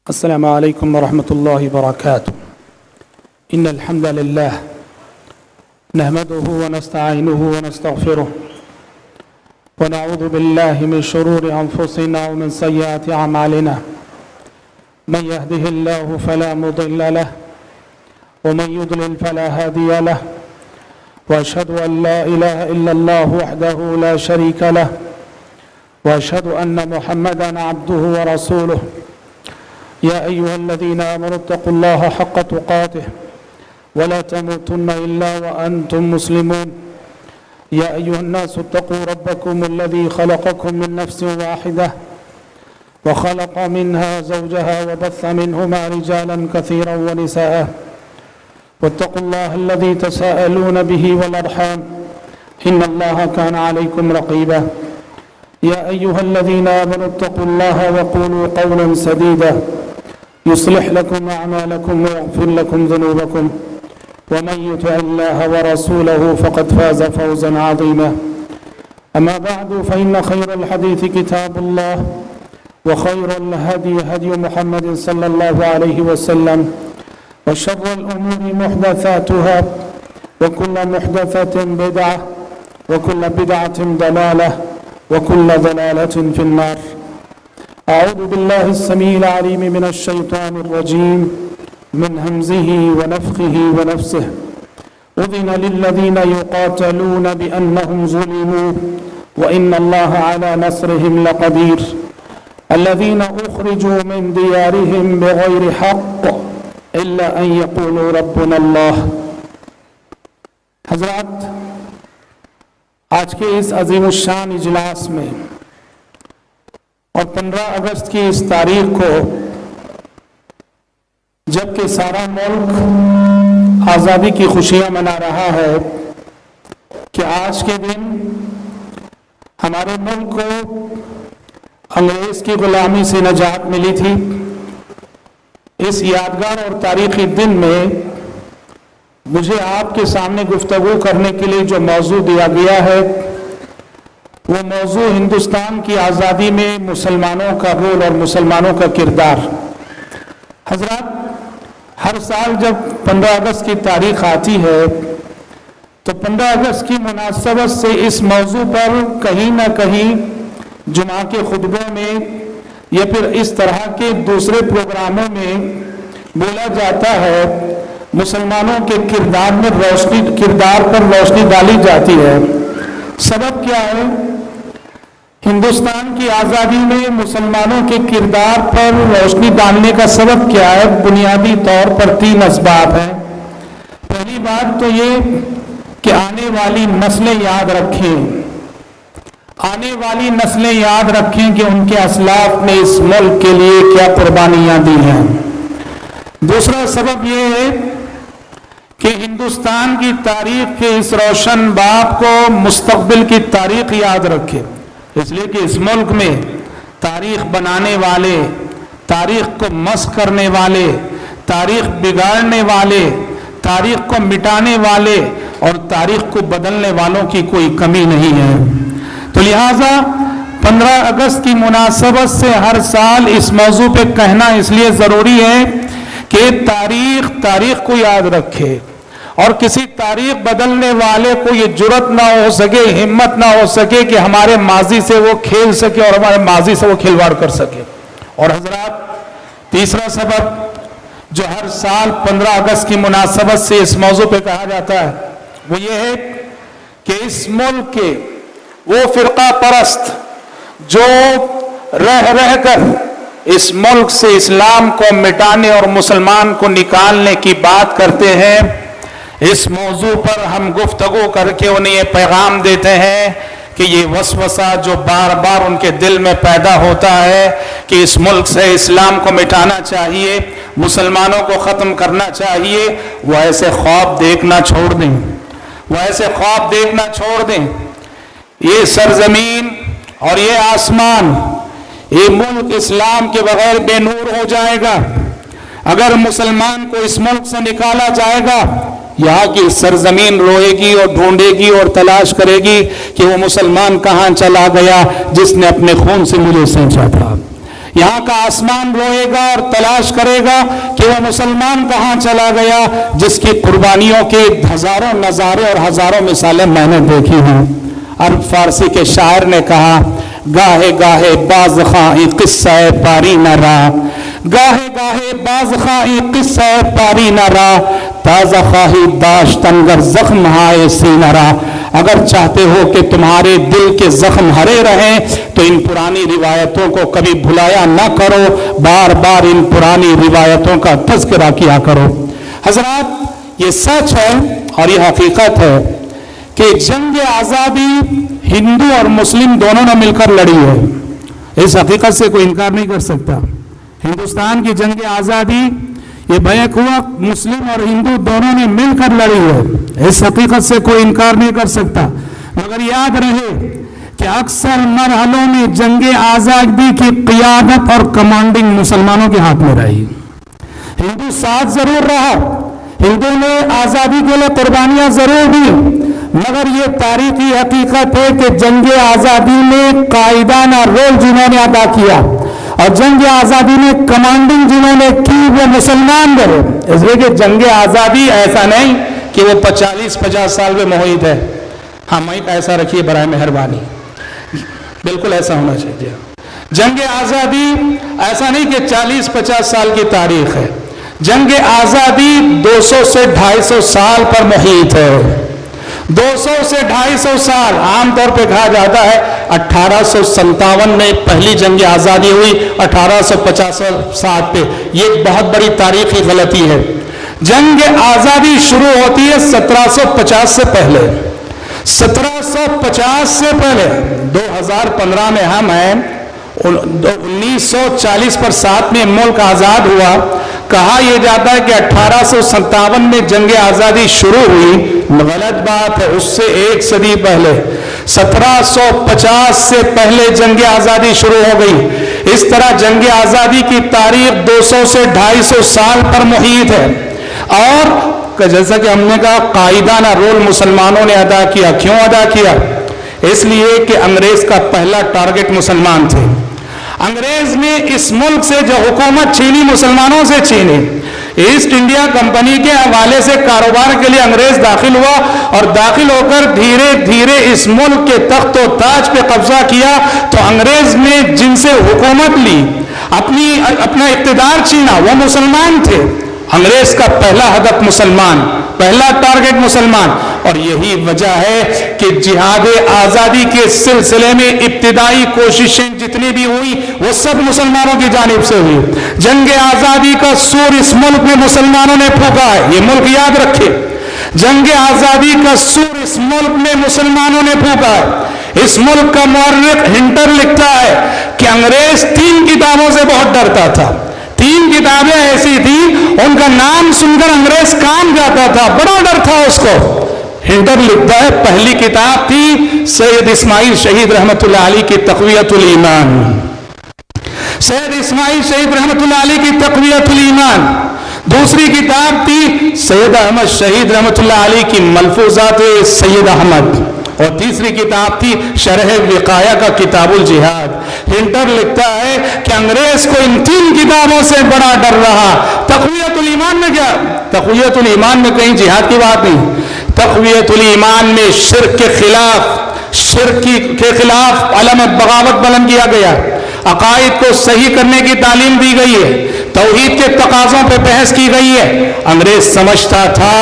السلام عليكم ورحمة الله وبركاته. إن الحمد لله نحمده ونستعينه ونستغفره ونعوذ بالله من شرور أنفسنا ومن سيئات أعمالنا. من يهده الله فلا مضل له ومن يضلل فلا هادي له، وأشهد أن لا إله إلا الله وحده لا شريك له، وأشهد أن محمدًا عبده ورسوله. يا أيها الذين آمنوا اتقوا الله حق تقاته ولا تموتن إلا وأنتم مسلمون. يا أيها الناس اتقوا ربكم الذي خلقكم من نفس واحدة وخلق منها زوجها وبث منهما رجالا كثيرا ونساء، واتقوا الله الذي تساءلون به والأرحام إن الله كان عليكم رقيبا. يا أيها الذين آمنوا اتقوا الله وقولوا قولا سديدا يصلح لكم أعمالكم ويغفر لكم ذنوبكم، ومن يطع الله ورسوله فقد فاز فوزا عظيما. أما بعد، فإن خير الحديث كتاب الله، وخير الهدي هدي محمد صلى الله عليه وسلم، وشر الأمور محدثاتها، وكل محدثة بدعة، وكل بدعة ضلالة، وكل ضلالة في النار. أعوذ بالله السميع العليم من الشيطان الرجيم من همزه ونفخه ونفسه. أذن للذين يقاتلون بأنهم ظلموا وإن الله على نصرهم لقدير. الذين أخرجوا من ديارهم بغير حق إلا أن يقولوا ربنا الله. حضرات، آج کے اس عظیم الشان اجلاس میں اور 15 اگست کی اس تاریخ کو، جبکہ سارا ملک آزادی کی خوشیاں منا رہا ہے کہ آج کے دن ہمارے ملک کو انگریز کی غلامی سے نجات ملی تھی، اس یادگار اور تاریخی دن میں مجھے آپ کے سامنے گفتگو کرنے کے لیے جو موضوع دیا گیا ہے وہ موضوع ہندوستان کی آزادی میں مسلمانوں کا رول اور مسلمانوں کا کردار۔ حضرات، ہر سال جب 15 اگست کی تاریخ آتی ہے تو 15 اگست کی مناسبت سے اس موضوع پر کہیں نہ کہیں جمعہ کے خطبوں میں یا پھر اس طرح کے دوسرے پروگراموں میں بولا جاتا ہے، مسلمانوں کے کردار پر روشنی ڈالی جاتی ہے۔ سبب کیا ہے؟ ہندوستان کی آزادی میں مسلمانوں کے کردار پر روشنی ڈالنے کا سبب کیا ہے؟ بنیادی طور پر 3 اسباب ہیں۔ پہلی بات تو یہ کہ آنے والی نسلیں یاد رکھیں کہ ان کے اسلاف نے اس ملک کے لیے کیا قربانیاں دی ہیں۔ دوسرا سبب یہ ہے کہ ہندوستان کی تاریخ کے اس روشن باب کو مستقبل کی تاریخ یاد رکھے، اس لیے کہ اس ملک میں تاریخ بنانے والے، تاریخ کو مسخ کرنے والے، تاریخ بگاڑنے والے، تاریخ کو مٹانے والے اور تاریخ کو بدلنے والوں کی کوئی کمی نہیں ہے۔ تو لہٰذا 15 اگست کی مناسبت سے ہر سال اس موضوع پہ کہنا اس لیے ضروری ہے کہ تاریخ کو یاد رکھے اور کسی تاریخ بدلنے والے کو یہ جرت نہ ہو سکے، ہمت نہ ہو سکے کہ ہمارے ماضی سے وہ کھیل سکے اور ہمارے ماضی سے وہ کھلواڑ کر سکے۔ اور حضرات، تیسرا سبب جو ہر سال 15 اگست کی مناسبت سے اس موضوع پہ کہا جاتا ہے وہ یہ ہے کہ اس ملک کے وہ فرقہ پرست جو رہ کر اس ملک سے اسلام کو مٹانے اور مسلمان کو نکالنے کی بات کرتے ہیں، اس موضوع پر ہم گفتگو کر کے انہیں یہ پیغام دیتے ہیں کہ یہ وسوسہ جو بار بار ان کے دل میں پیدا ہوتا ہے کہ اس ملک سے اسلام کو مٹانا چاہیے، مسلمانوں کو ختم کرنا چاہیے، وہ ایسے خواب دیکھنا چھوڑ دیں۔ یہ سرزمین اور یہ آسمان، یہ ملک اسلام کے بغیر بے نور ہو جائے گا۔ اگر مسلمان کو اس ملک سے نکالا جائے گا، یہاں کی سرزمین روئے گی اور ڈھونڈے گی اور تلاش کرے گی کہ وہ مسلمان کہاں چلا گیا جس نے اپنے خون سے مجھے سینچا تھا۔ یہاں کا آسمان روئے گا اور تلاش کرے گا کہ وہ مسلمان کہاں چلا گیا جس کی قربانیوں کے ہزاروں نظارے اور ہزاروں مثالیں میں نے دیکھی ہیں۔ عرب فارسی کے شاعر نے کہا، گاہے گاہے باز خواہی قصہ پاری نہ رہا، گاہے گاہے باز خواہی قصہ پاری نہ رہا، تازہ خواہی داشتن گر زخم ہائے سینہ رہا۔ اگر چاہتے ہو کہ تمہارے دل کے زخم ہرے رہیں تو ان پرانی روایتوں کو کبھی بھلایا نہ کرو، بار بار ان پرانی روایتوں کا تذکرہ کیا کرو۔ حضرات، یہ سچ ہے اور یہ حقیقت ہے کہ جنگ آزادی ہندو اور مسلم دونوں نے مل کر لڑی ہے۔ اس حقیقت سے کوئی انکار نہیں کر سکتا۔ ہندوستان کی جنگ آزادی یہ بیک ہوا مسلم اور ہندو دونوں نے مل کر لڑی ہے، اس حقیقت سے کوئی انکار نہیں کر سکتا۔ مگر یاد رہے کہ اکثر مرحلوں میں جنگ آزادی کی قیادت اور کمانڈنگ مسلمانوں کے ہاتھ میں رہی۔ ہندو ساتھ ضرور رہا، ہندو نے آزادی کے لیے قربانیاں ضرور دی، مگر یہ تاریخی حقیقت ہے کہ جنگ آزادی میں قائدانہ رول جنہوں نے ادا کیا اور جنگ آزادی میں کمانڈنگ جنہوں نے کی وہ مسلمان رہے۔ اس لیے کہ جنگ آزادی ایسا نہیں کہ وہ 40-50 سال میں محیط ہے۔ ہاں مائک ایسا رکھیے برائے مہربانی، بالکل ایسا ہونا چاہیے۔ جنگ آزادی ایسا نہیں کہ 40-50 سال کی تاریخ ہے، جنگ آزادی 200 سے 250 سال پر محیط ہے۔ 200 سے 250 سال، عام طور پہ کہا جاتا ہے 1857 میں پہلی جنگ آزادی ہوئی، 1857 پہ، یہ بہت بڑی تاریخی غلطی ہے۔ جنگ آزادی شروع ہوتی ہے 1750 سے پہلے، 1750 سے پہلے 2015 میں ہم ہیں، 1940 پر 7 میں ملک آزاد ہوا۔ کہا یہ جاتا ہے کہ 1857 میں جنگ آزادی شروع ہوئی، غلط بات ہے، اس سے 1 صدی پہلے 1750 سے پہلے جنگ آزادی شروع ہو گئی۔ اس طرح جنگ آزادی کی تاریخ 200 سے 250 سال پر محیط ہے۔ اور جیسا کہ ہم نے کہا قائدانہ رول مسلمانوں نے ادا کیا۔ کیوں ادا کیا؟ اس لیے کہ انگریز کا پہلا ٹارگٹ مسلمان تھے۔ انگریز نے اس ملک سے جو حکومت چھینی مسلمانوں سے چھینی۔ ایسٹ انڈیا کمپنی کے حوالے سے کاروبار کے لیے انگریز داخل ہوا اور داخل ہو کر دھیرے دھیرے اس ملک کے تخت و تاج پہ قبضہ کیا۔ تو انگریز نے جن سے حکومت لی، اپنا اقتدار چھینا، وہ مسلمان تھے۔ انگریز کا پہلا ہدف مسلمان، پہلا ٹارگٹ مسلمان، اور یہی وجہ ہے کہ جہاد آزادی کے سلسلے میں ابتدائی کوششیں جتنی بھی ہوئی وہ سب مسلمانوں کی جانب سے ہوئی۔ جنگ آزادی کا سور اس ملک میں مسلمانوں نے پھونکا ہے، یہ ملک یاد رکھے۔ جنگ آزادی کا سور اس ملک میں مسلمانوں نے پھونکا ہے۔ اس ملک کا مورخ ہنٹر لکھتا ہے کہ انگریز 3 کتابوں سے بہت ڈرتا تھا۔ 3 کتابیں ایسی تھیں ان کا نام سن کر انگریز کام جاتا تھا، بڑا ڈر تھا اس کو۔ ہنٹر لکھتا ہے پہلی کتاب تھی سید اسماعیل شہید رحمت اللہ علیہ کی تقویت الایمان، سید اسماعیل شہید رحمت اللہ علیہ کی تقویت الایمان۔ دوسری کتاب تھی سید احمد شہید رحمت اللہ علیہ کی ملفوظات سید احمد، اور تیسری کتاب تھی شرح وقایہ کا کتاب الجہاد۔ ہنٹر لکھتا ہے کہ انگریز کو ان 3 کتابوں سے بڑا ڈر رہا۔ تقویت الایمان میں کیا؟ تقویت الایمان میں کہیں جہاد کی بات نہیں، تقویت الایمان میں شرک کے خلاف علم بغاوت بلند کیا گیا، عقائد کو صحیح کرنے کی تعلیم دی گئی ہے، توحید کے تقاضوں پہ بحث کی گئی ہے۔ انگریز سمجھتا تھا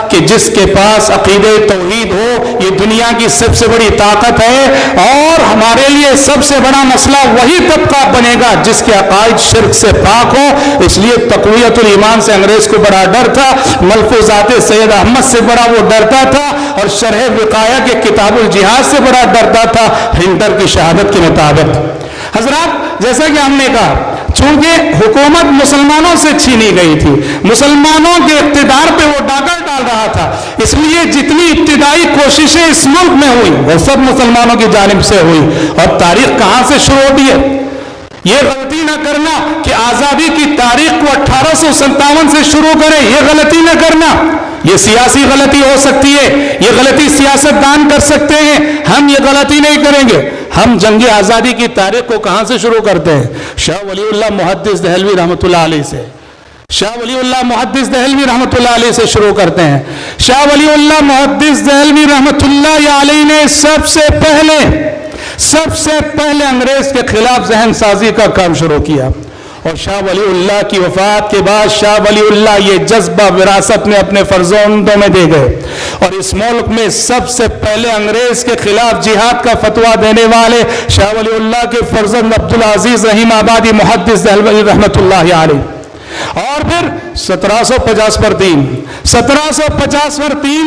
کہ جس کے پاس عقیدہ توحید ہو یہ دنیا کی سب سے بڑی طاقت ہے، اور ہمارے لیے سب سے بڑا مسئلہ وہی طبقہ بنے گا جس کے عقائد شرک سے پاک ہو۔ اس لیے تقویت الایمان سے انگریز کو بڑا ڈر تھا، ملفوظات سید احمد سے بڑا وہ ڈرتا تھا، اور شرح وقایہ کے کتاب الجہاد سے بڑا ڈرتا تھا ہنٹر کی شہادت کے مطابق۔ حضرات، جیسا کہ ہم نے کہا چونکہ حکومت مسلمانوں سے چھینی گئی تھی، مسلمانوں کے اقتدار پہ وہ ڈاکر ڈال رہا تھا، اس لیے جتنی ابتدائی کوششیں اس ملک میں ہوئی وہ سب مسلمانوں کی جانب سے ہوئی۔ اور تاریخ کہاں سے شروع ہوتی ہے؟ یہ غلطی نہ کرنا کہ آزادی کی تاریخ کو 1857 سے شروع کریں، یہ غلطی نہ کرنا۔ یہ سیاسی غلطی ہو سکتی ہے، یہ غلطی سیاست دان کر سکتے ہیں، ہم یہ غلطی نہیں کریں گے۔ ہم جنگ آزادی کی تاریخ کو کہاں سے شروع کرتے ہیں؟ شاہ ولی اللہ محدث دہلوی رحمۃ اللہ علیہ سے. شاہ ولی اللہ محدث دہلوی رحمۃ اللہ علیہ سے شروع کرتے ہیں. شاہ ولی اللہ محدث دہلوی رحمۃ اللہ علیہ نے سب سے پہلے انگریز کے خلاف ذہن سازی کا کام شروع کیا. اور شاہ ولی اللہ کی وفات کے بعد شاہ ولی اللہ یہ جذبہ وراثت میں اپنے فرزندوں میں دے گئے. اور اس ملک میں سب سے پہلے انگریز کے خلاف جہاد کا فتویٰ دینے والے شاہ ولی اللہ کے فرزند عبدالعزیز رحیم آبادی محدث دہلوی رحمۃ اللہ علیہ. اور پھر 1750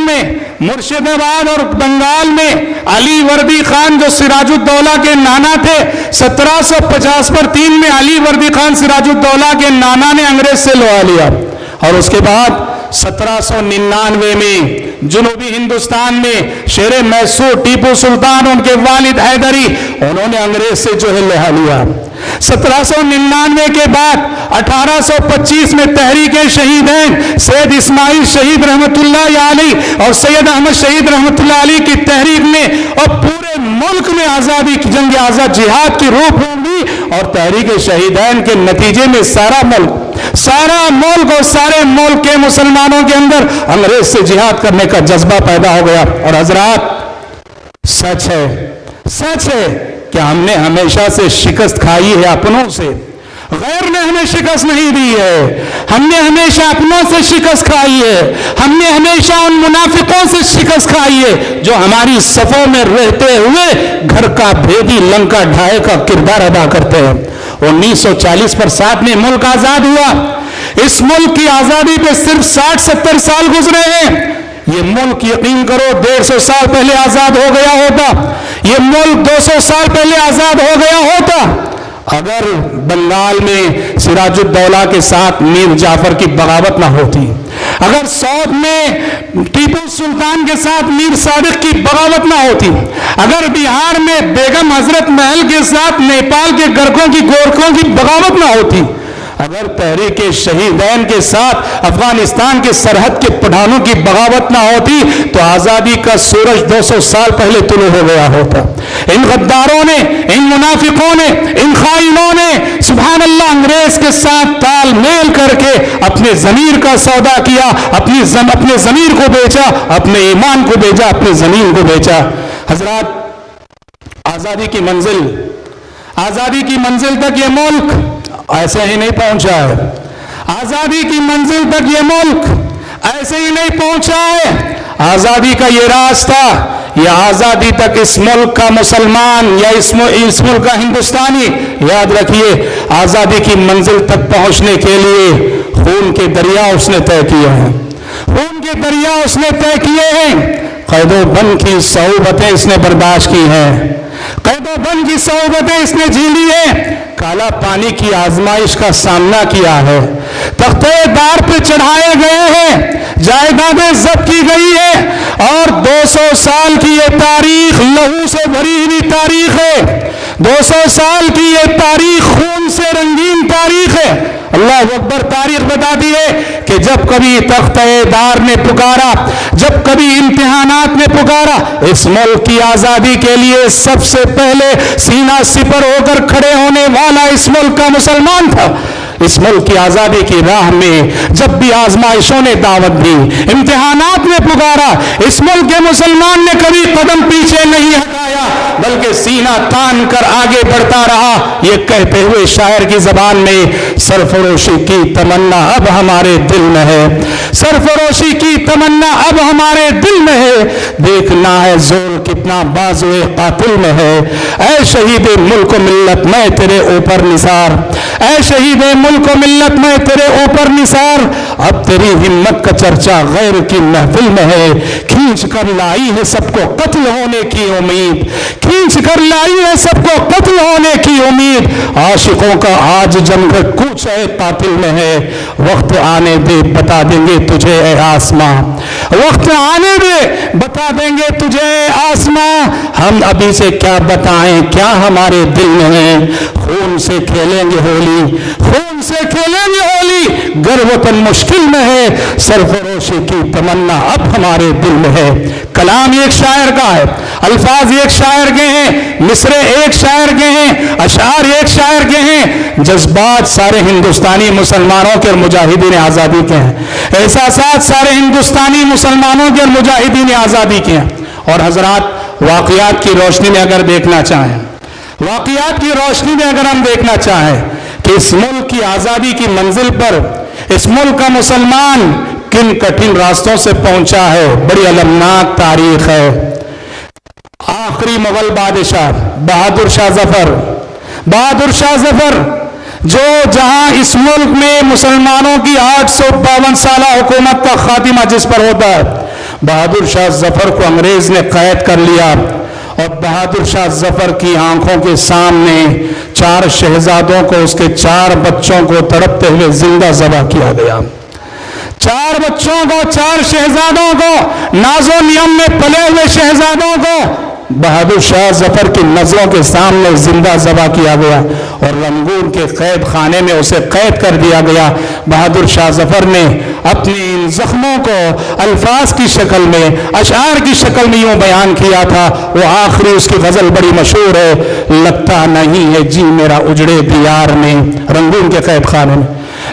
میں مرشد آباد اور بنگال میں علی وردی خان جو سراج الدولہ کے نانا تھے، 1750 میں علی وردی خان سراج الدولہ کے نانا نے انگریز سے لوا لیا. اور اس کے بعد 1799 میں جنوبی ہندوستان میں شیر میسور ٹیپو سلطان ان کے والد حیدری انہوں نے انگریز سے جو ہے لہا لیا. 1799 کے بعد 1825 میں تحریک شہیدین سید اسماعیل شہید رحمت اللہ علیہ اور سید احمد شہید رحمت اللہ علیہ کی تحریک نے اور پورے ملک میں آزادی کی جنگ آزاد جہاد کی روح پھونکی. اور تحریک شہیدین کے نتیجے میں سارا ملک اور سارے ملک کے مسلمانوں کے اندر انگریز سے جہاد کرنے کا جذبہ پیدا ہو گیا. اور حضرات سچ ہے کہ ہم نے ہمیشہ سے شکست کھائی ہے اپنوں سے، غیر نے ہمیں شکست نہیں دی ہے. ہم نے ہمیشہ اپنوں سے شکست کھائی ہے. ہم نے ہمیشہ ان منافقوں سے شکست کھائی ہے جو ہماری صفوں میں رہتے ہوئے گھر کا بھیدی لنکا ڈھائے کا کردار ادا کرتے ہیں. 1940 میں ملک آزاد ہوا. اس ملک کی آزادی پہ صرف 60-70 سال گزرے ہیں. یہ ملک یقین کرو 150 سال پہلے آزاد ہو گیا ہوتا. یہ ملک 200 سال پہلے آزاد ہو گیا ہوتا اگر بنگال میں سراج الدولہ کے ساتھ میر جعفر کی بغاوت نہ ہوتی، اگر سعود میں ٹیپو سلطان کے ساتھ میر صادق کی بغاوت نہ ہوتی، اگر بہار میں بیگم حضرت محل کے ساتھ نیپال کے گورکھوں کی بغاوت نہ ہوتی، اگر تحریک شہیدین کے ساتھ افغانستان کے سرحد کے پٹھانوں کی بغاوت نہ ہوتی تو آزادی کا سورج 200 سال پہلے طلوع ہو گیا ہوتا. ان غداروں نے، ان منافقوں نے، ان خائنوں نے سبحان اللہ انگریز کے ساتھ تال میل کر کے اپنے ضمیر کا سودا کیا، اپنے ضمیر کو بیچا، اپنے ایمان کو بیچا، اپنے زمین کو بیچا. حضرات آزادی کی منزل تک یہ ملک ایسے ہی نہیں پہنچا ہے. آزادی کی منزل تک یہ ملک ایسے ہی نہیں پہنچا ہے. آزادی کا یہ راستہ یا آزادی تک اس ملک کا مسلمان یا اس ملک کا ہندوستانی یاد رکھیے آزادی کی منزل تک پہنچنے کے لیے خون کے دریا اس نے طے کیے ہیں. خون کے دریا اس نے طے کیے ہیں. قید و بند کی صعوبتیں اس نے برداشت کی ہیں. قید و بند کی صعوبتیں اس نے جھیلی ہے. کالا پانی کی آزمائش کا سامنا کیا ہے. تختہ دار پہ چڑھائے گئے ہیں، جائیدادیں ضبط کی گئی ہے اور 200 سال کی یہ تاریخ لہو سے بھری ہوئی تاریخ ہے. 200 سال کی یہ تاریخ خون سے رنگین تاریخ ہے. اللہ اکبر. تاریخ بتاتی ہے کہ جب کبھی تختہ دار نے پکارا، جب کبھی امتحانات نے پکارا، اس ملک کی آزادی کے لیے سب سے پہلے سینہ سپر ہو کر کھڑے ہونے والا اس ملک کا مسلمان تھا. اس ملک کی آزادی کی راہ میں جب بھی آزمائشوں نے دعوت دی، امتحانات نے پکارا، اس ملک کے مسلمان نے کبھی قدم پیچھے نہیں ہٹایا بلکہ سینہ تان کر آگے بڑھتا رہا. یہ کہتے ہوئے شاعر کی زبان میں سرفروشی کی تمنا اب ہمارے دل میں ہے، سرفروشی کی تمنا اب ہمارے دل میں ہے. دیکھنا ہے زور کتنا بازوئے قاتل میں ہے. اے شہید ملک و ملت میں تیرے اوپر نثار، اے شہید ملک و ملت میں تیرے اوپر نثار. اب تیری ہمت کا چرچا غیر کی محفل میں ہے. کھینچ کر لائی ہے سب کو قتل ہونے کی امید، کھینچ کر لائی ہے سب کو قتل ہونے کی امید. عاشقوں کا آج جنگ کوچہ قاتل میں ہے. وقت آنے دے بتا دیں گے تجھے اے آسماں، وقت آنے دے بتا دیں گے تجھے اے آسماں. ہم ابھی سے کیا بتائیں کیا ہمارے دل میں ہے. خون سے کھیلیں گے ہولی، خون سے کھیلیں گے ہولی. گر وطن مشکل میں ہے، سرفروشی کی تمنا اب ہمارے دل میں ہے. کلام ایک شاعر کا ہے. الفاظ ایک شاعر کے ہیں، مصرے ایک شاعر کے ہیں، اشعار ایک شاعر کے ہیں، جذبات سارے ہندوستانی مسلمانوں کے اور مجاہدین آزادی کے ہیں، احساسات سارے ہندوستانی مسلمانوں کے اور مجاہدین آزادی کے ہیں۔ اور حضرات واقعات کی روشنی میں اگر دیکھنا چاہیں، واقعات کی روشنی میں اگر ہم دیکھنا چاہیں کہ اس ملک کی آزادی کی منزل پر اس ملک کا مسلمان کن کٹھن راستوں سے پہنچا ہے، بڑی المناک تاریخ ہے۔ آخری مغل بادشاہ بہادر شاہ ظفر جو جہاں اس ملک میں مسلمانوں کی 852 سالہ حکومت کا خاتمہ جس پر ہوتا ہے، بہادر شاہ ظفر کو انگریز نے قید کر لیا اور بہادر شاہ ظفر کی آنکھوں کے سامنے 4 شہزادوں کو، اس کے 4 بچوں کو تڑپتے ہوئے زندہ ذبح کیا گیا۔ 4 بچوں کو، 4 شہزادوں کو، ناز و نیم میں پلے ہوئے شہزادوں کو بہادر شاہ ظفر کی نظروں کے سامنے زندہ ذبح کیا گیا اور رنگون کے قید خانے میں اسے قید کر دیا گیا۔ بہادر شاہ ظفر نے اپنے ان زخموں کو الفاظ کی شکل میں، اشعار کی شکل میں یوں بیان کیا تھا۔ وہ آخری اس کی غزل بڑی مشہور ہے، لگتا نہیں ہے جی میرا اجڑے دیار میں، رنگون کے قید خانے میں،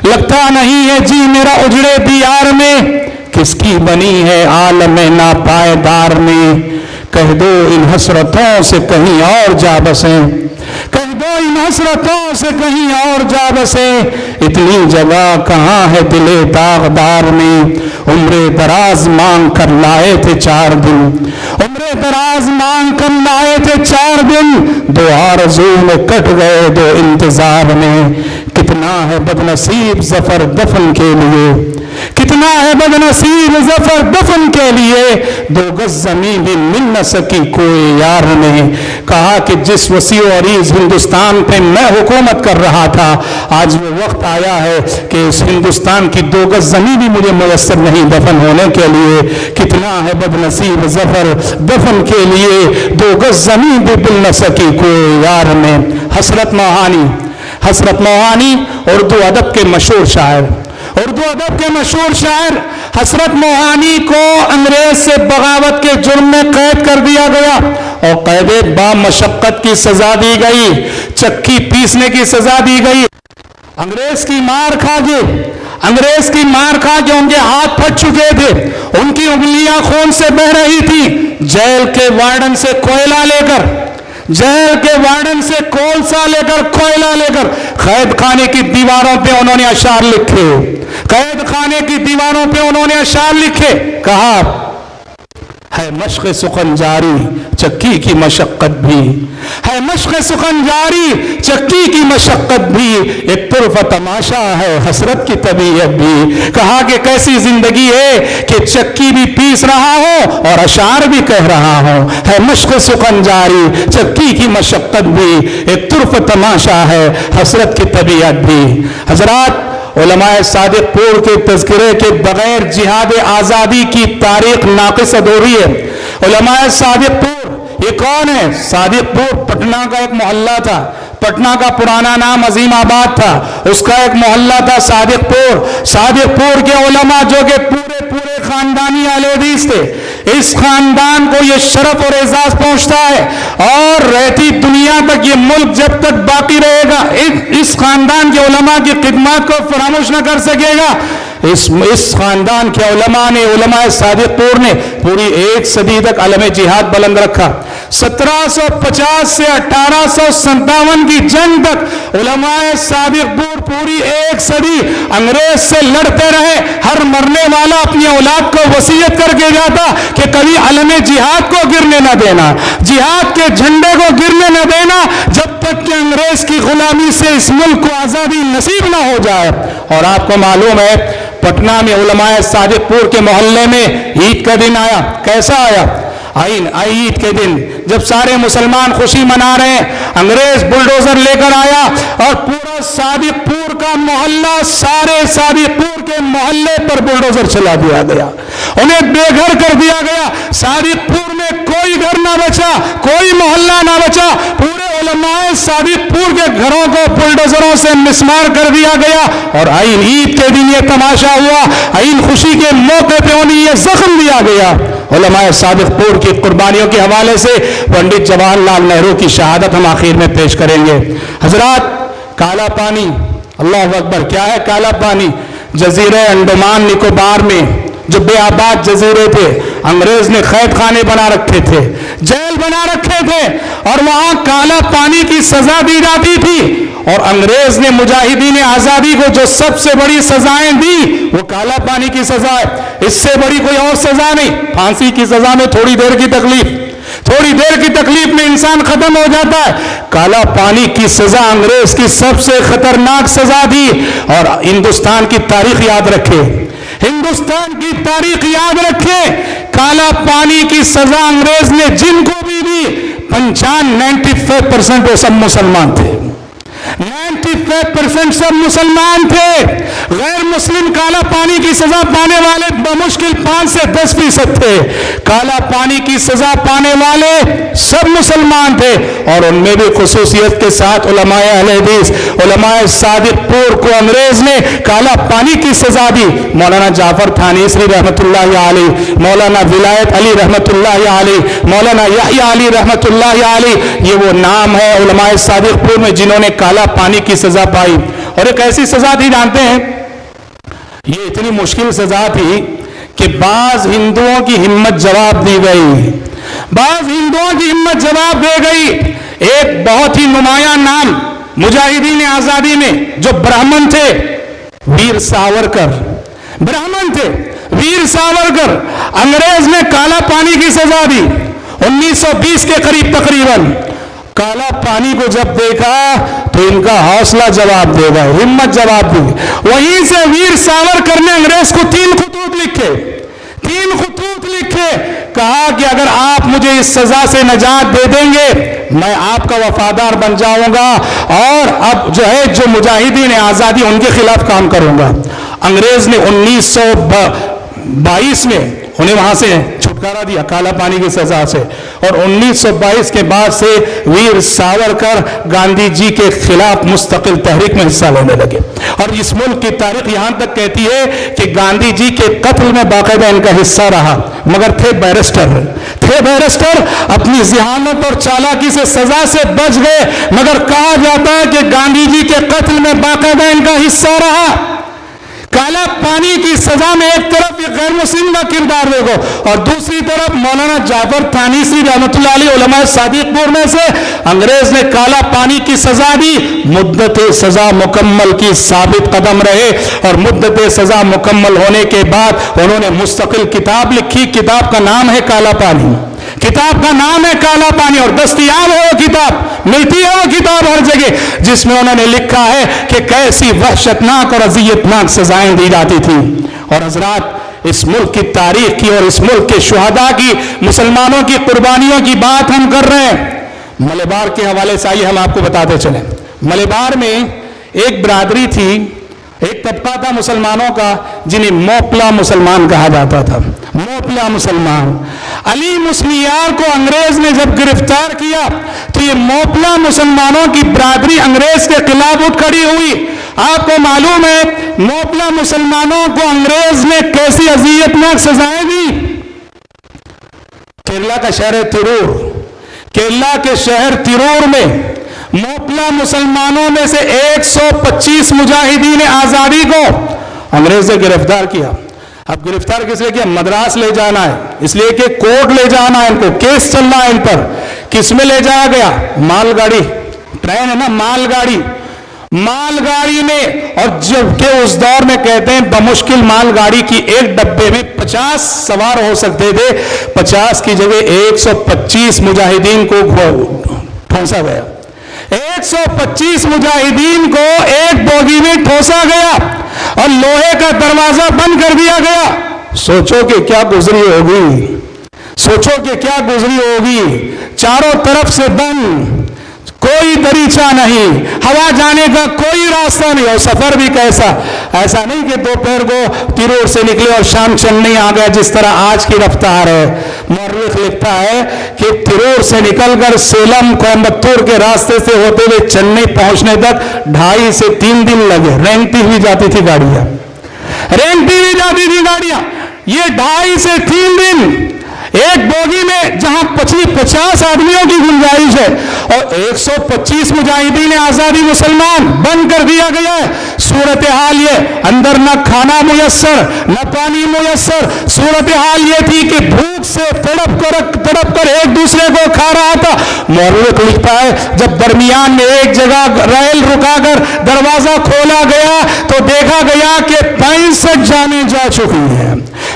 لگتا نہیں ہے جی میرا اجڑے دیار میں، کس کی بنی ہے عالم ناپائیدار میں، کہہ دو ان حسرتوں سے کہیں اور جا بسیں، کہہ دو ان حسرتوں سے کہیں اور جا بسیں، اتنی جگہ کہاں ہے دل داغدار میں، عمر دراز مانگ کر لائے تھے 4 دن، عمر دراز مانگ کر لائے تھے 4 دن، 2 آرزو میں کٹ گئے 2 انتظار میں، کتنا ہے بدنصیب ظفر دفن کے لیے، کتنا ہے بدنصیب ظفر دفن کے لیے، 2 گز زمین بھی مل نہ سکی کوئی یار نے، کہا کہ جس وسیع و عریض ہندوستان پہ میں حکومت کر رہا تھا، آج وہ وقت آیا ہے کہ اس ہندوستان کی 2 گز زمین بھی مجھے میسر نہیں دفن ہونے کے لیے، کتنا ہے بدنصیب ظفر دفن کے لیے، 2 گز زمین بھی مل نہ سکی کوئی یار میں۔ حسرت موہانی اردو ادب کے مشہور شاعر، حسرت موہانی کو انگریز سے بغاوت کے جرم میں قید کر دیا گیا اور قید با مشقت کی سزا دی گئی، چکی پیسنے کی سزا دی گئی۔ انگریز کی مار کھا کے ان کے ہاتھ پھٹ چکے تھے، ان کی انگلیاں خون سے بہہ رہی تھی، جیل کے وارڈن سے کوئلہ لے کر کوئلہ لے کر قید خانے کی دیواروں پہ انہوں نے اشعار لکھے، کہا ہے مشق سخن جاری چکی کی مشقت بھی، ہے مشق سخن جاری چکی کی مشقت بھی، ایک طرف تماشا ہے حسرت کی طبیعت بھی، کہا کہ کیسی زندگی ہے کہ چکی بھی پیس رہا ہو اور اشعار بھی کہہ رہا ہو، ہے مشق سخن جاری چکی کی مشقت بھی، ایک طرف تماشا ہے حسرت کی طبیعت بھی۔ حضرات علماء صادق پور کے تذکرے کے بغیر جہاد آزادی کی تاریخ ناقص ادھوری ہے۔ علماء صادق پور یہ کون ہے؟ صادق پور پٹنہ کا ایک محلہ تھا، پٹنہ کا پرانا نام عظیم آباد تھا، اس کا ایک محلہ تھا صادق پور کے علماء جو کہ پورے خاندانی اہل حدیث تھے، اس خاندان کو یہ شرف اور اعزاز پہنچتا ہے اور رہتی دنیا تک یہ ملک جب تک باقی رہے گا اس خاندان کے علماء کی خدمات کو فراموش نہ کر سکے گا۔ اس خاندان کے علماء صادق پور نے پوری 1 صدی تک علم جہاد بلند رکھا۔ 1750 سے 1857 کی جنگ تک علماء صادق پور پوری 1 صدی انگریز سے لڑتے رہے۔ ہر مرنے والا اپنی اولاد کو وصیت کر کے جاتا کہ کبھی علم جہاد کو گرنے نہ دینا، جہاد کے جھنڈے کو گرنے نہ دینا جب تک کہ انگریز کی غلامی سے اس ملک کو آزادی نصیب نہ ہو جائے۔ اور آپ کو معلوم ہے پٹنہ میں علماء صادق پور کے محلے میں عید کا دن آیا، کیسا آیا؟ عید کے دن جب سارے مسلمان خوشی منا رہے ہیں، انگریز بلڈوزر لے کر آیا اور پورا صادق پور کا محلہ، سارے صادق پور کے محلے پر بلڈوزر چلا دیا گیا، انہیں بے گھر کر دیا گیا۔ صادق پور میں کوئی گھر نہ بچا، کوئی محلہ نہ بچا، پورے علماء صادق پور کے گھروں کو بلڈوزروں سے مسمار کر دیا گیا۔ اور عید کے دن یہ تماشا ہوا، عید خوشی کے موقع پہ انہیں یہ زخم دیا گیا۔ علماء صادق پور کی قربانیوں کے حوالے سے پنڈت جواہر لال نہرو کی شہادت ہم آخر میں پیش کریں گے۔ حضرات، کالا پانی، اللہ اکبر، کیا ہے کالا پانی؟ جزیرے انڈمان نکوبار میں جو بے آباد جزیرے تھے، انگریز نے قید خانے بنا رکھے تھے، جیل بنا رکھے تھے، اور وہاں کالا پانی کی سزا دی جاتی تھی، اور انگریز نے مجاہدین آزادی کو جو سب سے بڑی سزائیں دی وہ کالا پانی کی سزا ہے۔ اس سے بڑی کوئی اور سزا نہیں۔ پھانسی کی سزا میں تھوڑی دیر کی تکلیف میں انسان ختم ہو جاتا ہے۔ کالا پانی کی سزا انگریز کی سب سے خطرناک سزا تھی، اور ہندوستان کی تاریخ یاد رکھے، کالا پانی کی سزا انگریز نے جن کو بھی دی، 95% وہ سب مسلمان تھے، 95% سب مسلمان تھے۔ غیر مسلم کالا پانی کی سزا پانے والے بمشکل 5 سے 10% تھے، کالا پانی کی سزا پانے والے سب مسلمان تھے، اور ان میں بھی خصوصیت کے ساتھ علماء اہل حدیث، علماء صادق پور کو انگریز نے کالا پانی کی سزا دی۔ مولانا جعفر تھانیسری رحمۃ اللہ علیہ، مولانا ولایت علی رحمۃ اللہ علیہ، مولانا یحییٰ علی رحمۃ اللہ علیہ، یہ وہ نام ہے علماء صادق پور میں جنہوں نے کالا پانی کی سزا پائی۔ اور ایک ایسی سزا تھی، جانتے ہیں، یہ اتنی مشکل سزا تھی کہ بعض ہندوؤں کی ہمت جواب دی گئی۔ ایک بہت ہی نمایاں نام مجاہدین آزادی میں جو برہمن تھے، ویر ساورکر، انگریز نے کالا پانی کی سزا دی 1920 کے قریب تقریباً۔ کالا پانی کو جب دیکھا تو ان کا حوصلہ جواب دے گا، ہمت جواب دی۔ وہیں سے ویر ساورکر نے انگریز کو 3 خطوط لکھے، کہا کہ اگر آپ مجھے اس سزا سے نجات دے دیں گے میں آپ کا وفادار بن جاؤں گا، اور اب جو مجاہدین آزادی ان کے خلاف کام کروں گا۔ انگریز نے 1922 میں انہیں وہاں سے چھٹکارا دیا کالا پانی کی سزا سے، اور 1922 کے بعد سے ویر ساورکر گاندھی جی کے خلاف مستقل تحریک میں حصہ لینے لگے۔ اور اس ملک کی تاریخ یہاں تک کہتی ہے کہ گاندھی جی کے قتل میں باقاعدہ ان کا حصہ رہا، مگر تھے بیرسٹر، اپنی ذہانت اور چالاکی سے سزا سے بچ گئے، مگر کہا جاتا ہے کہ گاندھی جی کے قتل میں باقاعدہ ان کا حصہ رہا۔ کالا پانی کی سزا میں ایک طرف یہ غیر مسلم کا کردار دیکھو، اور دوسری طرف مولانا جعفر تھانیسری رحمۃ اللہ علیہ، علماء صادق پور میں سے، انگریز نے کالا پانی کی سزا دی، مدت سزا مکمل کی ثابت قدم رہے، اور مدت سزا مکمل ہونے کے بعد انہوں نے مستقل کتاب لکھی، کتاب کا نام ہے کالا پانی، اور دستیاب ہے وہ کتاب، ملتی ہے وہ کتاب ہر جگہ، جس میں انہوں نے لکھا ہے کہ کیسی وحشتناک اور اذیتناک سزائیں دی جاتی تھیں۔ اور حضرات، اس ملک کی تاریخ کی اور اس ملک کے شہداء کی، مسلمانوں کی قربانیوں کی بات ہم کر رہے ہیں۔ ملبار کے حوالے سے آئیے ہم آپ کو بتاتے چلیں۔ ملبار میں ایک برادری تھی، ایک طبقہ تھا مسلمانوں کا جنہیں موپلا مسلمان کہا جاتا تھا، موپلا مسلمان۔ علی مسلیار کو انگریز نے جب گرفتار کیا تو یہ موپلا مسلمانوں کی برادری انگریز کے خلاف اٹھ کھڑی ہوئی۔ آپ کو معلوم ہے موپلا مسلمانوں کو انگریز نے کیسی اذیتناک سزائیں دی۔ کیرلا کا شہر تیرور، کیرلا کے شہر تیرور میں موپلا مسلمانوں میں سے 125 مجاہدین آزادی کو انگریز نے گرفتار کیا۔ اب گرفتار کس لیے کیا؟ مدراس لے جانا ہے، اس لیے کہ کورٹ لے جانا ہے ان کو، کیس چل رہا ہے ان پر۔ کس میں لے جایا گیا؟ مال گاڑی، ٹرین ہے نا، مال گاڑی میں، اور جبکہ اس دور میں کہتے ہیں بمشکل مال گاڑی کی ایک ڈبے میں 50 سوار ہو سکتے تھے، 50 کی جگہ 125 مجاہدین کو ٹھونسا گیا، 125 مجاہدین کو ایک بوگی میں ٹھونسا گیا اور لوہے کا دروازہ بند کر دیا گیا۔ سوچو کہ کیا گزری ہوگی، چاروں طرف سے بند، کوئی دریچہ نہیں، ہوا جانے کا کوئی راستہ نہیں، اور سفر بھی کیسا، ایسا نہیں کہ دوپہر کو تیرور سے نکلے اور شام چنئی آ گیا جس طرح آج کی رفتار ہے۔ مورخ لکھتا ہے کہ تیرور سے نکل کر سیلم کوئمبتور کے راستے سے ہوتے ہوئے چنئی پہنچنے تک 2.5 سے 3 دن لگے، رینگتی ہوئی جاتی تھی گاڑیاں، یہ 2.5 سے 3 دن ایک بوگی میں جہاں 50 آدمیوں کی گنجائش ہے اور 125 مجاہدین آزادی مسلمان بند کر دیا گیا ہے. صورتحال یہ اندر نہ کھانا میسر نہ پانی میسر. صورتحال یہ تھی کہ بھوک سے تڑپ کر ایک دوسرے کو کھا رہا تھا. مورخ لکھتا ہے جب درمیان میں ایک جگہ ریل رکا کر دروازہ کھولا گیا تو دیکھا گیا کہ 65 جانیں جا چکی ہیں.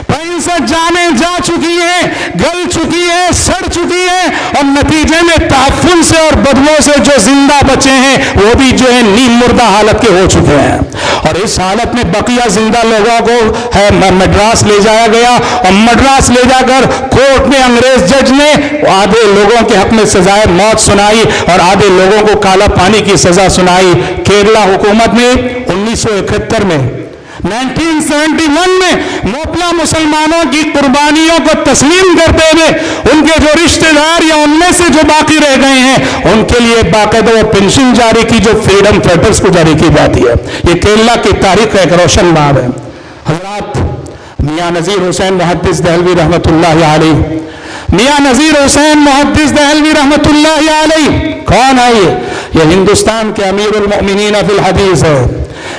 65 جانیں جا چکی ہیں, گل چکی ہیں, سڑ چکی ہیں, اور نتیجے میں تعفن سے اور بدبو سے جو زندہ بچے ہیں وہ بھی جو ہے نیم مردہ حالت کے ہو چکے ہیں. اور اس حالت میں بقیہ زندہ لوگوں کو مدراس لے جایا گیا, اور مدراس لے جا کر کورٹ میں انگریز جج نے آدھے لوگوں کے حق میں سزائے موت سنائی اور آدھے لوگوں کو کالا پانی کی سزا سنائی. کیرلا حکومت نے 1971 میں 1971 میں موپلا مسلمانوں کی قربانیوں کو تسلیم کرتے ہوئے ان کے جو رشتہ دار یا ان میں سے جو باقی رہ گئے ہیں ان کے لیے باقاعدہ وہ پینشن جاری کی جو فریڈم فائٹرز کو جاری کی جاتی ہے. یہ کیرلا کی تاریخ کا ایک روشن باب ہے. حضرات, میاں نذیر حسین محدث دہلوی رحمۃ اللہ علیہ, میاں نذیر حسین محدث دہلوی رحمۃ اللہ علیہ کون ہے؟ یہ ہندوستان کے امیر المؤمنین فی الحدیث ہے.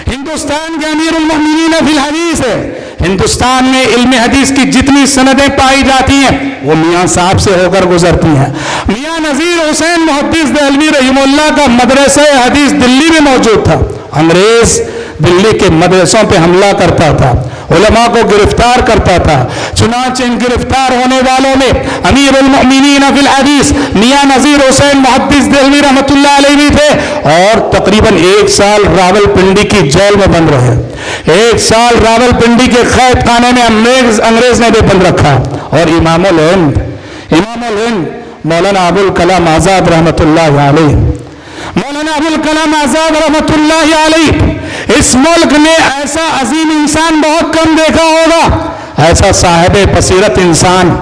ہندوستان کے امیر المؤمنین فی الحدیث ہے. ہندوستان میں علم حدیث کی جتنی سندیں پائی جاتی ہیں وہ میاں صاحب سے ہو کر گزرتی ہیں. میاں نذیر حسین محدث دہلوی رحمہ اللہ کا مدرسہ حدیث دلی میں موجود تھا. انگریز دلی کے مدرسوں پہ حملہ کرتا تھا, علماء کو گرفتار کرتا تھا. چنانچہ ان گرفتار ہونے والوں میں امیر المؤمنین فی الحدیث میاں نذیر حسین محدث دہلوی رحمۃ اللہ علیہ بھی تھے, اور تقریباً 1 سال راول پنڈی کی جیل میں بند رہے. 1 سال راول پنڈی کے قید خانے میں انگریز نے بھی بند رکھا. اور امام الہند مولانا ابوالکلام آزاد رحمۃ اللہ علیہ, مولانا ابوالکلام آزاد رحمۃ اللہ علیہ, اس ملک نے ایسا عظیم انسان بہت کم دیکھا ہوگا, ایسا صاحب بصیرت انسان,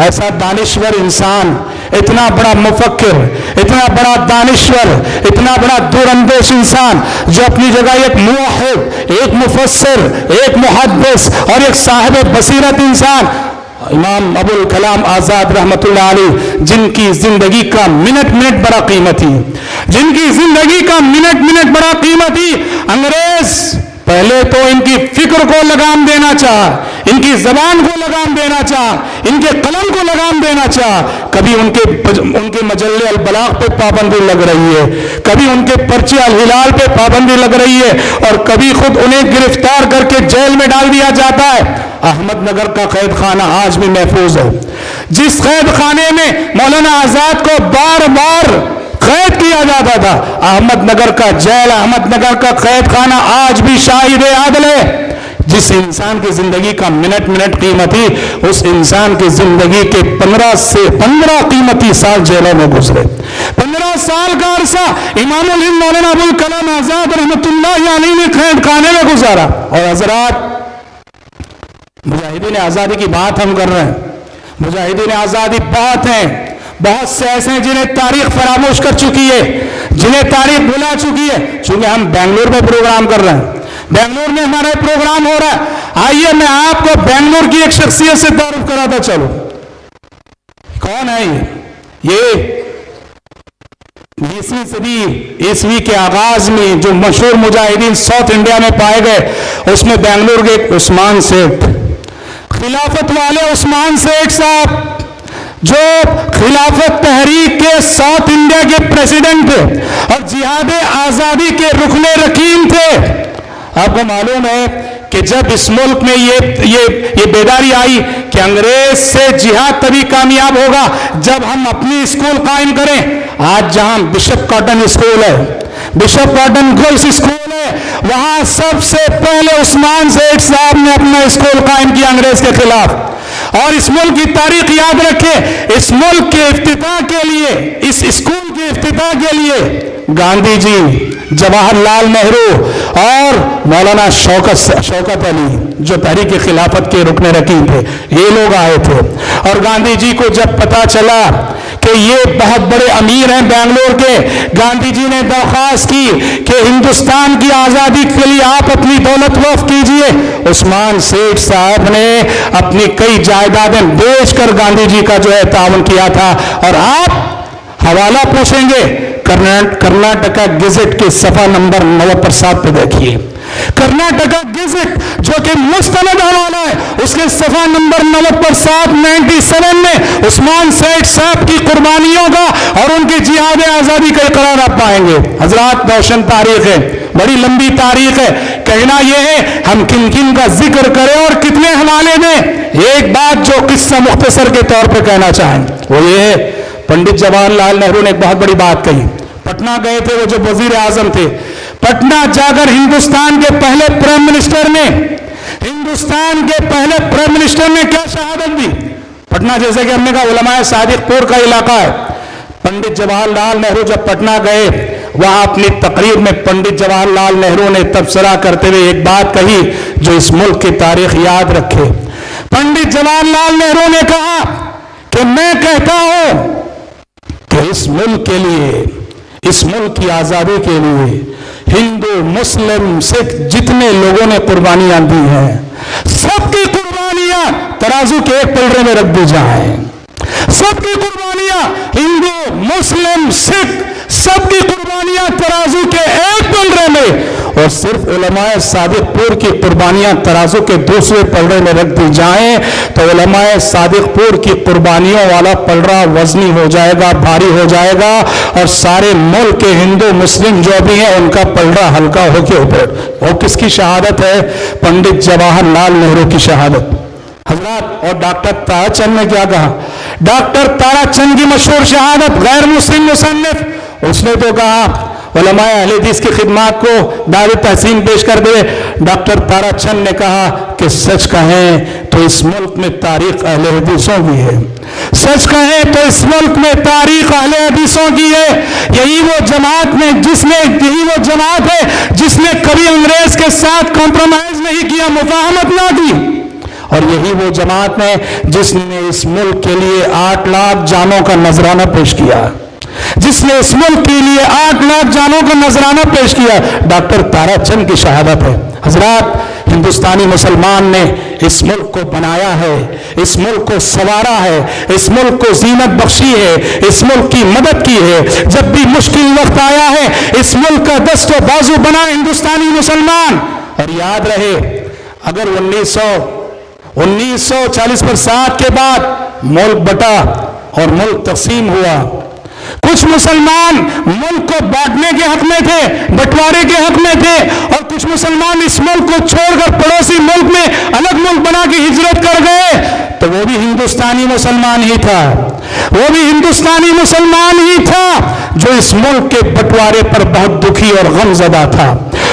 ایسا دانشور انسان, اتنا بڑا مفکر, اتنا بڑا دانشور, اتنا بڑا دور اندیش انسان جو اپنی جگہ ایک موحد, ایک مفسر, ایک محدث اور ایک صاحب بصیرت انسان امام ابوالکلام آزاد رحمۃ اللہ علیہ, جن کی زندگی کا منٹ بڑا قیمتی, جن کی زندگی کا منٹ بڑا قیمتی. انگریز پہلے تو ان کی فکر کو لگام دینا چاہا, ان کی زبان کو لگام دینا چاہا, ان کے قلم کو لگام دینا چاہا. کبھی ان کے مجلے البلاغ پہ پابندی لگ رہی ہے, کبھی ان کے پرچے الہلال پہ پابندی لگ رہی ہے, اور کبھی خود انہیں گرفتار کر کے جیل میں ڈال دیا جاتا ہے. احمد نگر کا قید خانہ آج بھی محفوظ ہے. جس قید خانے میں مولانا آزاد کو بار بار قید کیا جاتا تھا, احمد نگر کا جیل, احمد نگر کا قید خانہ آج بھی شاہد عدل ہے. جس انسان کی زندگی کا منٹ قیمتی, اس انسان کی زندگی کے 15 قیمتی سال جیلوں میں گزرے. 15 سال کا عرصہ امام الہند مولانا ابوالکلام آزاد رحمۃ اللہ علیہ نے قید خانے میں گزارا. اور حضرات, مجاہدین آزادی کی بات ہم کر رہے ہیں. مجاہدین آزادی بہت ہیں, بہت سے ایسے ہیں جنہیں تاریخ فراموش کر چکی ہے, جنہیں تاریخ بھلا چکی ہے. چونکہ ہم بنگلور میں پروگرام کر رہے ہیں, بنگلور میں ہمارا پروگرام ہو رہا ہے. آئیے میں آپ کو بنگلور کی ایک شخصیت سے تعارف کراتا چلو. کون ہے یہ 20ویں صدی عیسوی کے آغاز میں جو مشہور مجاہدین ساؤتھ انڈیا میں پائے گئے, اس میں بنگلور کے عثمان سیٹھ, خلافت والے عثمان سیٹھ صاحب جو خلافت تحریک کے ساؤتھ انڈیا کے پریزیڈنٹ تھے اور جہاد آزادی کے رکن رکین تھے. آپ کو معلوم ہے کہ جب اس ملک میں یہ بیداری آئی کہ انگریز سے جہاد تبھی کامیاب ہوگا جب ہم اپنی اسکول قائم کریں. آج جہاں بشپ کاٹن اسکول ہے, بشپ کاٹن گرلز اسکول ہے, وہاں سب سے پہلے عثمان سیٹھ صاحب نے اپنا اسکول قائم کیا انگریز کے خلاف. اور اس ملک کی تاریخ یاد رکھے, اس ملک کے افتتاح کے لیے, اس اسکول کے افتتاح کے لیے گاندھی جی, جواہر لال نہرو اور مولانا شوکت علی جو تحریک خلافت کے رکن رکین تھے, یہ لوگ آئے تھے. اور گاندھی جی کو جب پتا چلا کہ یہ بہت بڑے امیر ہیں بنگلور کے، گاندھی جی نے درخواست کی کہ ہندوستان کی آزادی کے لیے آپ اپنی دولت وقف کیجئے۔ عثمان سیٹھ صاحب نے اپنی کئی جائیدادیں بیچ کر گاندھی جی کا جو ہے تعاون کیا تھا۔ اور آپ حوالہ پوچھیں گے کرناٹکا گزٹ کے صفحہ نمبر 9 پر 7 پہ دیکھیے، کرناٹکا گزٹ جو کہ مستند حوالہ ہے، اس کے صفحہ نمبر 9 پر 797 میں عثمان سیٹھ صاحب کی قربانیوں کا اور ان کی جہاد آزادی کا اقرار آپ پائیں گے۔ حضرات روشن تاریخ ہے، بڑی لمبی تاریخ ہے، کہنا یہ ہے ہم کن کن کا ذکر کریں اور کتنے حوالے دیں۔ ایک بات جو قصہ مختصر کے طور پہ کہنا چاہیں وہ یہ ہے، پنڈت جواہر لال نہرو نے ایک بہت بڑی بات کہی۔ پٹنہ گئے تھے وہ جب وزیر اعظم تھے، پٹنہ جا کر ہندوستان کے پہلے پرائم منسٹر نے کیا شہادت دی؟ پٹنہ جیسے کہ ہم نے کہا علماء صادق پور کا علاقہ ہے۔ پنڈت جواہر لال نہرو جب پٹنہ گئے، وہاں اپنی تقریر میں پنڈت جواہر لال نہرو نے تبصرہ کرتے ہوئے ایک بات کہی جو اس ملک کی تاریخ یاد رکھے۔ پنڈت جواہر لال نہرو نے کہا کہ میں کہتا ہوں کہ اس ملک کے لیے، اس ملک کی آزادی کے لیے ہندو، مسلم، سکھ جتنے لوگوں نے قربانیاں دی ہیں، سب کی قربانیاں ترازو کے ایک پلڑے میں رکھ دی جائیں۔ سب کی قربانیاں، ہندو، مسلم، سکھ، سب کی قربانیاں ترازو کے ایک پلڑے میں، اور صرف علماء صادق پور کی قربانیاں ترازو کے دوسرے پلڑے میں رکھ دی جائیں تو علماء صادق پور کی قربانیوں والا پلڑا وزنی ہو جائے گا، بھاری ہو جائے گا، اور سارے ملک کے ہندو مسلم جو بھی ہیں ان کا پلڑا ہلکا ہو کے اوپر۔ وہ کس کی شہادت ہے؟ پنڈت جواہر لال نہرو کی شہادت۔ حضرات، اور ڈاکٹر تارا چند نے کیا کہا؟ ڈاکٹر تارا چند کی مشہور شہادت، غیر مسلم مصنف، اس نے تو کہا علماء اہل حدیث کی خدمات کو دار تحسین پیش کر دے۔ ڈاکٹر تارا چند نے کہا کہ سچ کہیں تو اس ملک میں تاریخ اہل حدیثوں کی ہے، سچ کہیں تو اس ملک میں تاریخ اہل حدیثوں کی ہے۔ یہی وہ جماعت ہے جس نے کبھی انگریز کے ساتھ کمپرومائز نہیں کیا، مفاہمت نہ کی، اور یہی وہ جماعت ہے جس نے اس ملک کے لیے 8 لاکھ جانوں کا نذرانہ پیش کیا، جس نے اس ملک کے لیے 8 لاکھ جانوں کا نذرانہ پیش کیا۔ ڈاکٹر تارا چند کی شہادت ہے۔ حضرات، ہندوستانی مسلمان نے اس ملک کو بنایا ہے، اس ملک کو سنوارا ہے، اس ملک کو زینت بخشی ہے، اس ملک کی مدد کی ہے۔ جب بھی مشکل وقت آیا ہے اس ملک کا دست و بازو بنا ہندوستانی مسلمان۔ اور یاد رہے، اگر 1940 کے بعد ملک بٹا اور ملک تقسیم ہوا، کچھ مسلمان ملک کو بانٹنے کے حق میں تھے، بٹوارے کے حق میں تھے، اور کچھ مسلمان اس ملک کو چھوڑ کر پڑوسی ملک میں الگ ملک بنا کے ہجرت کر گئے، تو وہ بھی ہندوستانی مسلمان ہی تھا، وہ بھی ہندوستانی مسلمان ہی تھا جو اس ملک کے بٹوارے پر بہت دکھی اور غم زدہ تھا،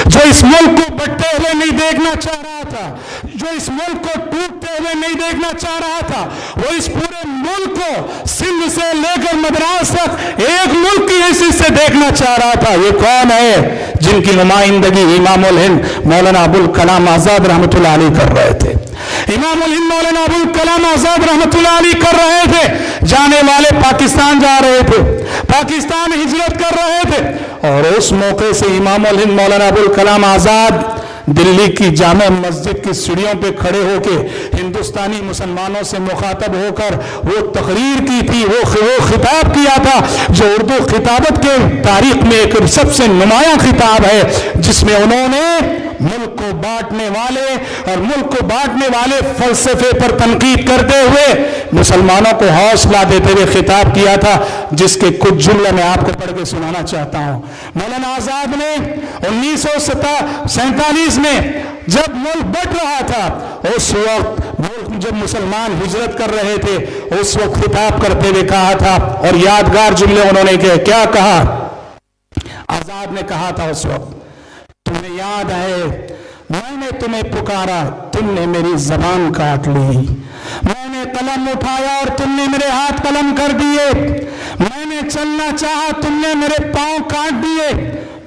جو اس ملک کو بٹتے ہوئے نہیں دیکھنا چاہ رہا تھا، جو اس ملک کو ٹوٹتے ہوئے نہیں دیکھنا چاہ رہا تھا۔ وہ اس پورے ملک کو سندھ سے لے کر مدراس تک ایک ملک کی حیثیت سے دیکھنا چاہ رہا تھا۔ یہ کون ہے جن کی نمائندگی امام الہند مولانا ابوالکلام آزاد رحمۃ اللہ علیہ کر رہے تھے؟ امام الہند مولانا ابوالکلام آزاد رحمۃ اللہ علیہ کر رہے تھے۔ جانے والے پاکستان جا رہے تھے، پاکستان ہجرت کر رہے تھے، اور اس موقع سے امام الہند مولانا ابوالکلام آزاد دلی کی جامع مسجد کی سیڑھیوں پہ کھڑے ہو کے ہندوستانی مسلمانوں سے مخاطب ہو کر وہ تقریر کی تھی، وہ خطاب کیا تھا جو اردو خطابت کے تاریخ میں ایک سب سے نمایاں خطاب ہے، جس میں انہوں نے ملک کو بانٹنے والے فلسفے پر تنقید کرتے ہوئے مسلمانوں کو حوصلہ دیتے ہوئے خطاب کیا تھا، جس کے کچھ جملے میں آپ کو پڑھ کے سنانا چاہتا ہوں۔ مولانا آزاد نے 1947 میں جب ملک بٹ رہا تھا، اس وقت ملک جب مسلمان ہجرت کر رہے تھے، اس وقت خطاب کرتے ہوئے کہا تھا، اور یادگار جملے انہوں نے کیا کہا؟ آزاد نے کہا تھا اس وقت، تمہیں یاد ہے میں نے تمہیں پکارا، تم نے میری زبان کاٹ لی، میں نے قلم اٹھایا اور تم نے میرے ہاتھ قلم کر دیے، میں نے چلنا چاہا تم نے میرے پاؤں کاٹ دیے،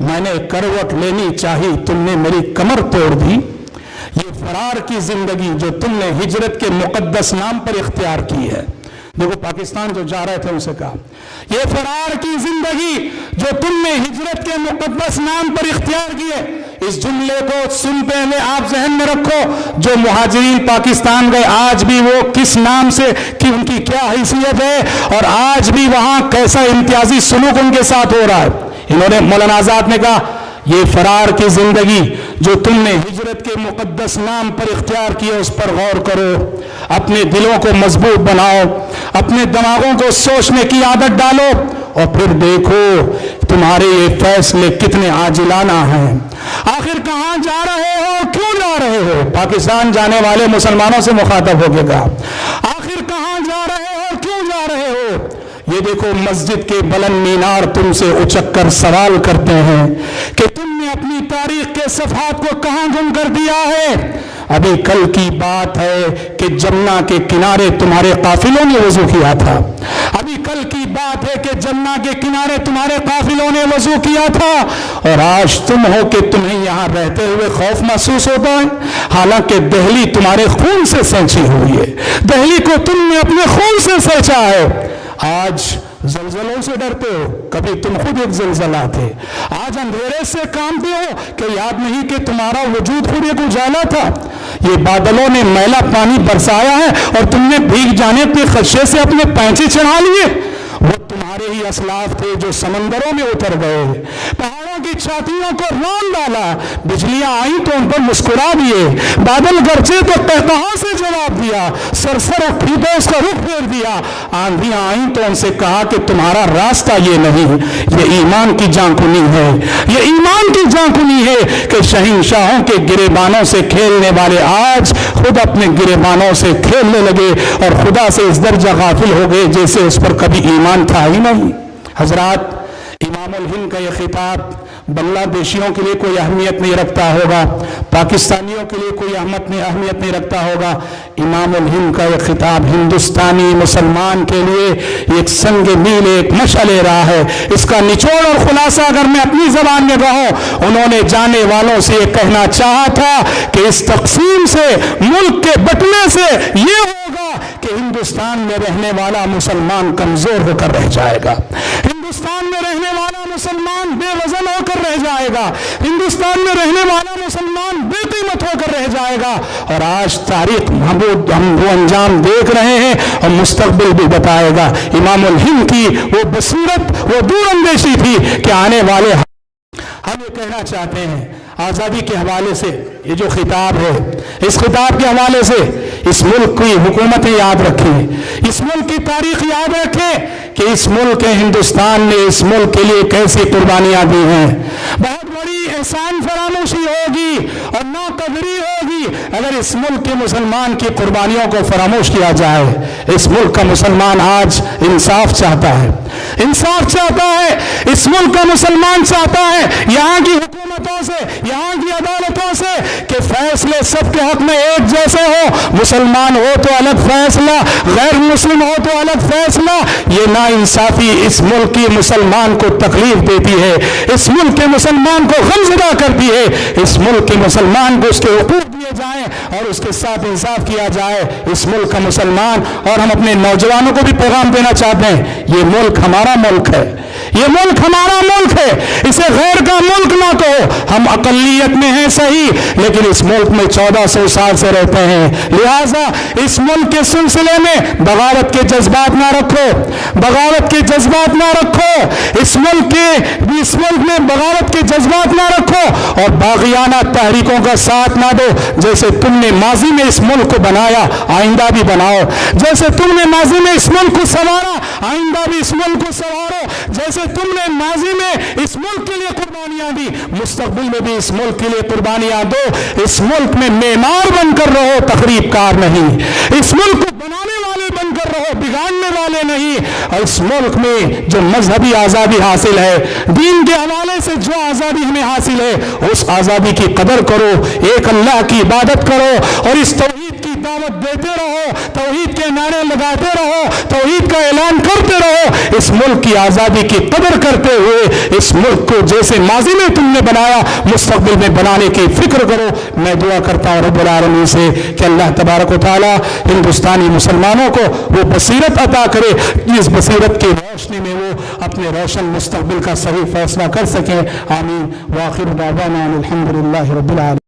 میں نے کروٹ لینی چاہی تم نے میری کمر توڑ دی۔ یہ فرار کی زندگی جو تم نے ہجرت کے مقدس نام پر اختیار کی ہے، دیکھو پاکستان جو جا رہے تھے ان سے کہا یہ فرار کی زندگی جو تم نے ہجرت کے مقدس نام پر اختیار کی ہے، اس جملے کو سنتے ہوئے آپ ذہن میں رکھو جو مہاجرین پاکستان گئے آج بھی وہ کس نام سے کہ ان کی کیا حیثیت ہے اور آج بھی وہاں کیسا امتیازی سلوک ان کے ساتھ ہو رہا ہے۔ انہوں نے مولانا آزاد نے کہا یہ فرار کی زندگی جو تم نے ہجرت کے مقدس نام پر اختیار کیا اس پر غور کرو، اپنے دلوں کو مضبوط بناؤ، اپنے دماغوں کو سوچنے کی عادت ڈالو اور پھر دیکھو تمہارے یہ فیصلے کتنے عاجلانہ ہیں۔ آخر کہاں جا رہے ہو، کیوں جا رہے ہو؟ پاکستان جانے والے مسلمانوں سے مخاطب ہو کے کہا آخر کہاں جا رہے ہو، کیوں جا رہے ہو؟ یہ دیکھو مسجد کے بلند مینار تم سے اچک کر سوال کرتے ہیں کہ تم نے اپنی تاریخ کے صفحات کو کہاں گم کر دیا ہے؟ ابھی کل کی بات ہے کہ جمنا کے کنارے تمہارے قافلوں نے وضو کیا تھا، ابھی کل کی بات ہے کہ جمنا کے کنارے تمہارے قافلوں نے وضو کیا تھا، اور آج تم ہو کہ تمہیں یہاں رہتے ہوئے خوف محسوس ہوتا ہے، حالانکہ دہلی تمہارے خون سے سینچی ہوئی ہے، دہلی کو تم نے اپنے خون سے سینچا ہے۔ آج زلزلوں سے ڈرتے ہو، کبھی تم خود ایک زلزلہ تھے، آج اندھیرے سے کانپتے ہو کہ یاد نہیں کہ تمہارا وجود خود ایک اجالا تھا۔ یہ بادلوں نے میلا پانی برسایا ہے اور تم نے بھیگ جانے کے خدشے سے اپنے پینچے چڑھا لیے، وہ تمہارے ہی اسلاف تھے جو سمندروں میں اتر گئے، پہاڑوں کی چھاتیوں کو رون ڈالا، بجلیاں آئیں تو ان پر مسکرا دیے، بادل گرجے تو قہقہا سے جواب دیا، سرسر اٹھی تو اس کا رخ پھیر دیا، آندھیاں آئیں تو ان سے کہا کہ تمہارا راستہ یہ نہیں۔ یہ ایمان کی جانکنی ہے، یہ ایمان کی جانکنی ہے کہ شہنشاہوں کے گریبانوں سے کھیلنے والے آج خود اپنے گریبانوں سے کھیلنے لگے اور خدا سے اس درجہ غافل ہو گئے جیسے اس پر کبھی ایمان تھا ہی نہیں۔ حضرات، امام الہند کا یہ خطاب بنگلہ دیشیوں کے لیے کوئی اہمیت نہیں رکھتا ہوگا، پاکستانیوں کے لیے کوئی اہمیت نہیں رکھتا ہوگا، امام الہند کا یہ خطاب ہندوستانی مسلمان کے لیے ایک سنگ میل، ایک مشعل راہ ہے۔ اس کا نچوڑ اور خلاصہ اگر میں اپنی زبان میں کہوں، انہوں نے جانے والوں سے یہ کہنا چاہا تھا کہ اس تقسیم سے، ملک کے بٹنے سے یہ ہوگا کہ ہندوستان میں رہنے والا مسلمان کمزور ہو کر رہ جائے گا، ہندوستان میں رہنے والا مسلمان بے وزن ہو کر رہ جائے گا، ہندوستان میں رہنے والا مسلمان بے قیمت ہو کر رہ جائے گا۔ اور آج تاریخ ہم وہ انجام دیکھ رہے ہیں اور مستقبل بھی بتائے گا۔ امام الہند کی وہ بصیرت، وہ دور اندیشی تھی کہ آنے والے ہم یہ کہنا چاہتے ہیں آزادی کے حوالے سے، یہ جو خطاب ہے اس خطاب کے حوالے سے اس ملک کی حکومتیں یاد رکھیں، اس ملک کی تاریخ یاد رکھیں کہ اس ملک ہندوستان نے اس ملک کے لیے کیسی قربانیاں دی ہیں۔ بہت بڑی احسان فراموشی ہوگی اور ناقدری ہوگی اگر اس ملک کے مسلمان کی قربانیوں کو فراموش کیا جائے۔ اس ملک کا مسلمان آج انصاف چاہتا ہے، انصاف چاہتا ہے، اس ملک کا مسلمان چاہتا ہے یہاں کی حکومتوں سے، یہاں کی عدالتوں سے کہ فیصلے سب کے حق میں ایک جیسے ہو، مسلمان ہو تو الگ فیصلہ، غیر مسلم ہو تو الگ فیصلہ۔ یہ ناانصافی اس ملک کی مسلمان کو تکلیف دیتی ہے، اس ملک کے مسلمان کو غمزدہ کرتی ہے۔ اس ملک کے مسلمان کو اس کے حقوق دیے جائیں اور اس کے ساتھ انصاف کیا جائے۔ اس ملک کا مسلمان، اور ہم اپنے نوجوانوں کو بھی پیغام دینا چاہتے ہیں، یہ ملک ہمارا ملک ہے، یہ ملک ہمارا ملک ہے، اسے غیر کا ملک نہ کہو۔ ہم اقلیت میں ہیں صحیح، لیکن اس ملک میں 1400 سال سے رہتے ہیں، لہٰذا اس ملک کے سلسلے میں بغاوت کے جذبات نہ رکھو، بغاوت کے جذبات نہ رکھو، اس ملک میں بغاوت کے جذبات نہ رکھو اور باغیانہ تحریکوں کا ساتھ نہ دو۔ جیسے تم نے ماضی میں اس ملک کو بنایا، آئندہ بھی بناؤ، جیسے تم نے ماضی میں اس ملک کو سنوارا، آئندہ بھی اس ملک کو سنوارو، جیسے تم نے ماضی میں اس ملک کے لیے قربانیاں دی، مستقبل میں بھی اس ملک کے لیے قربانیاں دو۔ اس ملک میں معمار بن کر رہو، تخریب کار نہیں، اس ملک کو بنانے والے بن کر رہو، بگاڑنے والے نہیں۔ اور اس ملک میں جو مذہبی آزادی حاصل ہے، دین کے حوالے سے جو آزادی ہمیں حاصل ہے، اس آزادی کی قدر کرو، ایک اللہ کی عبادت کرو اور اس توحید کی دعوت دیتے رہو، توحید کے نعرے لگاتے رہو، توحید کا اعلان کرتے کرتے رہو، اس ملک کی آزادی کی قدر کرتے ہوئے اس ملک کو جیسے ماضی میں تم نے بنایا مستقبل میں بنانے کی فکر کرو۔ میں دعا کرتا ہوں رب العالمین سے کہ اللہ تبارک و تعالی ہندوستانی مسلمانوں کو وہ بصیرت عطا کرے، اس بصیرت کی روشنی میں وہ اپنے روشن مستقبل کا صحیح فیصلہ کر سکیں۔ آمین۔ وآخر دعوانا الحمدللہ رب العالمین۔